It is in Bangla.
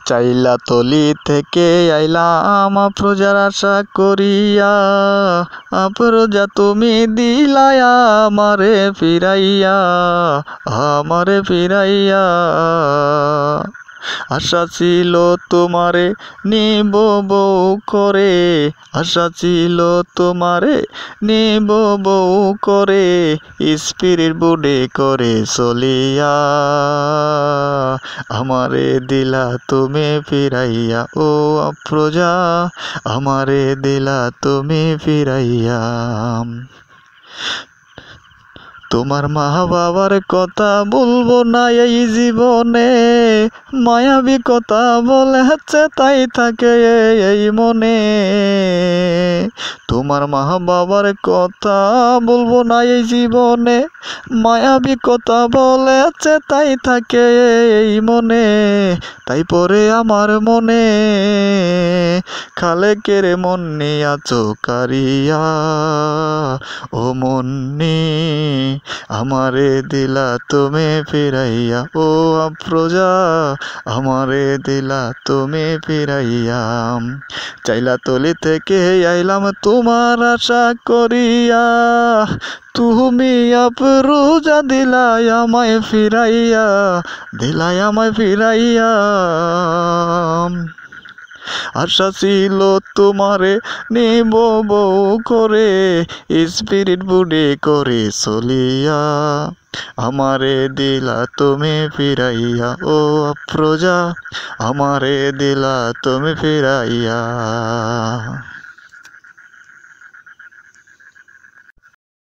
চাইলা তলি থেকে আইলাম আফরোজার আশা করিয়া, আফরোজা তুমি দিলাই আমারে ফিরাইয়া, আমারে ফিরাইয়া। আশা ছিল তোমারে নিব বউ করে, আশা ছিল তোমারে নিব বউ করে, স্পিরিট বুডে করে চলিয়া, আমারে দিলা তুমি ফিরাইয়া ও আফরোজা, আমারে দিলা তুমি ফিরাইয়া। তোমার মা বাবার কথা বলবো না এই জীবনে, মায়াবী কথা বলে হচ্ছে তাই থাকে এই মনে। তোমার মা বাবার কথা বলবো না এই জীবনে, মায়াবী কথা বলে হচ্ছে তাই থাকে এই মনে। তাই পরে আমার মনে খালেকের মন নিয়া চোকারিয়া, ও মন্নি আমারে দিলা তুমি ফিরাইয়া ও আফরোজা, আমারে দিলা তুমি ফিরাইয়া। চাইলা তলি থেকে আইলাম তোমার আশা করিয়া, তুমি আফরোজা দিলাই আমায় ফিরাইয়া, দিলাই আমায় ফিরাইয়া। আশা ছিল তোমারে নিব বউ করে, স্পিরিট বুডে করে চলিয়া, আমারে দিলা তুমি ফিরাইয়া ও আফরোজা, আমারে দিলা তুমি ফিরাইয়া।